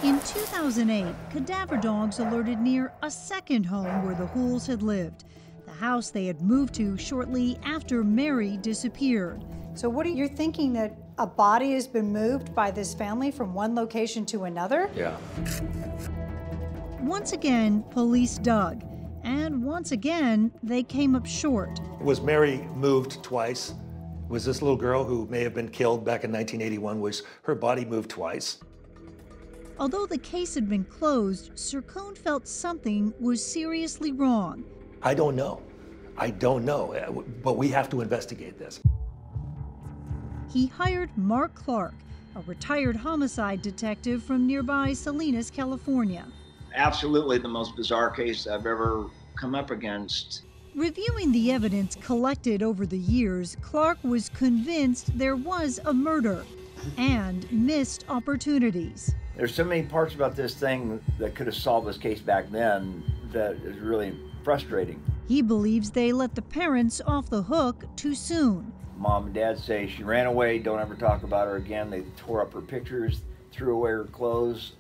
In 2008, cadaver dogs alerted near a second home where the Hools had lived, the house they had moved to shortly after Mary disappeared. So what are you thinking, that a body has been moved by this family from one location to another? Yeah. Once again, police dug, and once again, they came up short. Was Mary moved twice? Was this little girl who may have been killed back in 1981, was her body moved twice? Although the case had been closed, Sircone felt something was seriously wrong. I don't know, but we have to investigate this. He hired Mark Clark, a retired homicide detective from nearby Salinas, California. Absolutely the most bizarre case I've ever come up against. Reviewing the evidence collected over the years, Clark was convinced there was a murder and missed opportunities. There's so many parts about this thing that could have solved this case back then that is really frustrating. He believes they let the parents off the hook too soon. Mom and Dad say she ran away, don't ever talk about her again. They tore up her pictures, threw away her clothes,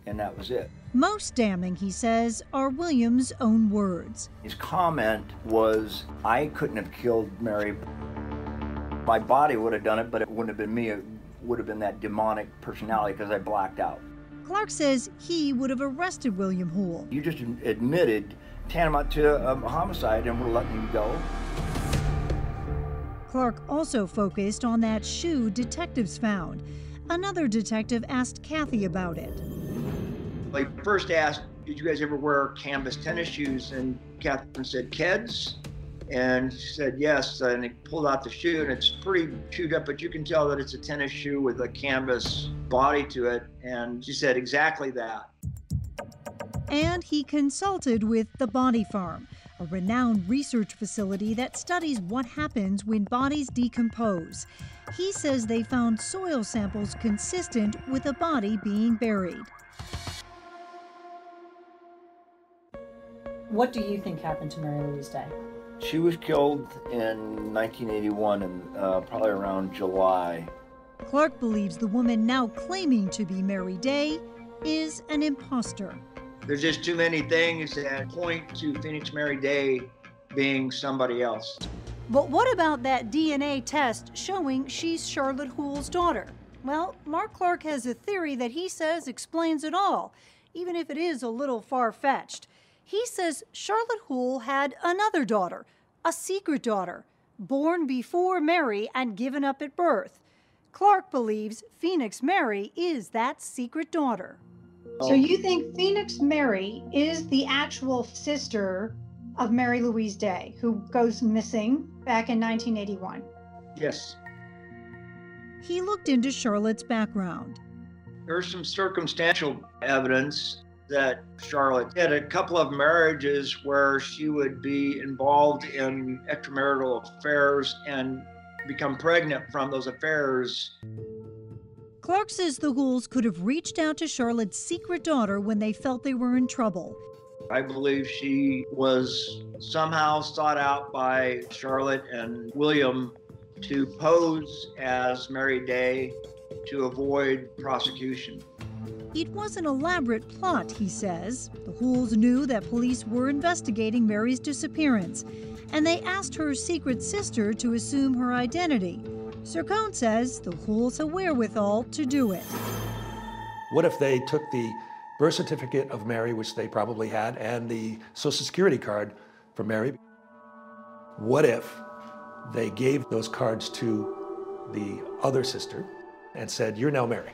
and that was it. Most damning, he says, are William's own words. His comment was, I couldn't have killed Mary. My body would have done it, but it wouldn't have been me. It would have been that demonic personality because I blacked out. Clark says he would have arrested William Hoole. You just admitted tantamount to a homicide and we're letting you go. Clark also focused on that shoe detectives found. Another detective asked Kathy about it. I first asked, did you guys ever wear canvas tennis shoes? And Catherine said, Keds? And she said, yes. And he pulled out the shoe, and it's pretty chewed up, but you can tell that it's a tennis shoe with a canvas body to it. And she said, exactly that. And he consulted with the Body Farm, a renowned research facility that studies what happens when bodies decompose. He says they found soil samples consistent with a body being buried. What do you think happened to Mary Louise Day? She was killed in 1981, and probably around July. Clark believes the woman now claiming to be Mary Day is an impostor. There's just too many things that point to Phoenix Mary Day being somebody else. But what about that DNA test showing she's Charlotte Hoole's daughter? Well, Mark Clark has a theory that he says explains it all, even if it is a little far-fetched. He says Charlotte Hoole had another daughter, a secret daughter, born before Mary and given up at birth. Clark believes Phoenix Mary is that secret daughter. So you think Phoenix Mary is the actual sister of Mary Louise Day, who goes missing back in 1981? Yes. He looked into Charlotte's background. There's some circumstantial evidence that Charlotte had a couple of marriages where she would be involved in extramarital affairs and become pregnant from those affairs. Clark says the Hooles could have reached out to Charlotte's secret daughter when they felt they were in trouble. I believe she was somehow sought out by Charlotte and William to pose as Mary Day to avoid prosecution. It was an elaborate plot, he says. The Hooles knew that police were investigating Mary's disappearance, and they asked her secret sister to assume her identity. Sircone says the Hooles had wherewithal to do it. What if they took the birth certificate of Mary, which they probably had, and the Social Security card for Mary? What if they gave those cards to the other sister and said, you're now Mary?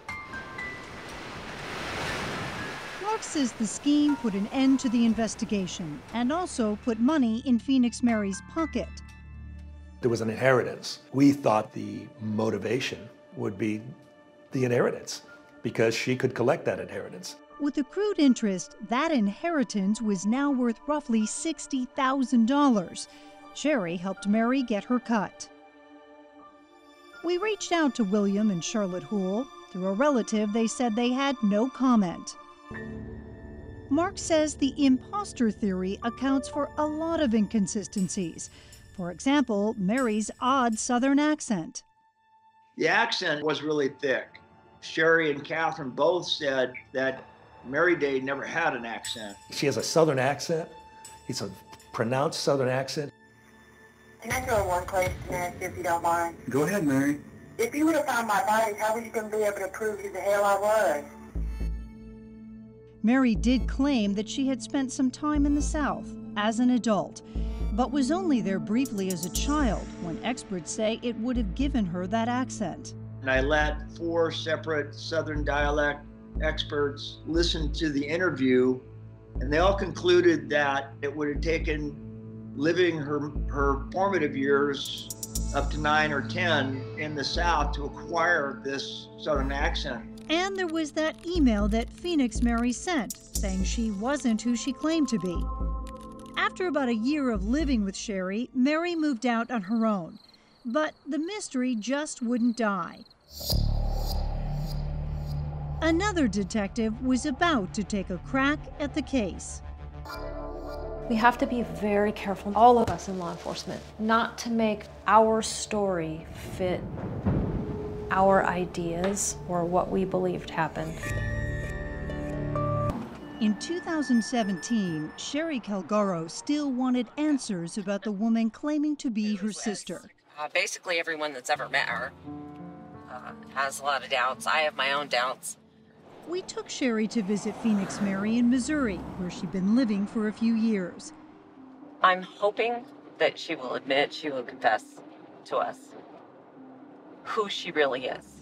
Clark says the scheme put an end to the investigation and also put money in Phoenix Mary's pocket. There was an inheritance. We thought the motivation would be the inheritance because she could collect that inheritance. With accrued interest, that inheritance was now worth roughly $60,000. Sherry helped Mary get her cut. We reached out to William and Charlotte Hoole. Through a relative, they said they had no comment. Mark says the impostor theory accounts for a lot of inconsistencies. For example, Mary's odd Southern accent. The accent was really thick. Sherry and Catherine both said that Mary Day never had an accent. She has a Southern accent. It's a pronounced Southern accent. Can I throw one question at you if you don't mind? Go ahead, Mary. If you would have found my body, how was you going to be able to prove who the hell I was? Mary did claim that she had spent some time in the South as an adult, but was only there briefly as a child when experts say it would have given her that accent. And I let 4 separate Southern dialect experts listen to the interview, and they all concluded that it would have taken living her formative years up to 9 or 10 in the South to acquire this Southern accent. And there was that email that Phoenix Mary sent, saying she wasn't who she claimed to be. After about a year of living with Sherry, Mary moved out on her own. But the mystery just wouldn't die. Another detective was about to take a crack at the case. We have to be very careful, all of us in law enforcement, not to make our story fit our ideas or what we believed happened. In 2017, Sherry Calgaro still wanted answers about the woman claiming to be her sister. Basically, everyone that's ever met her has a lot of doubts. I have my own doubts. We took Sherry to visit Phoenix Mary in Missouri, where she'd been living for a few years. I'm hoping that she will admit, she will confess to us who she really is.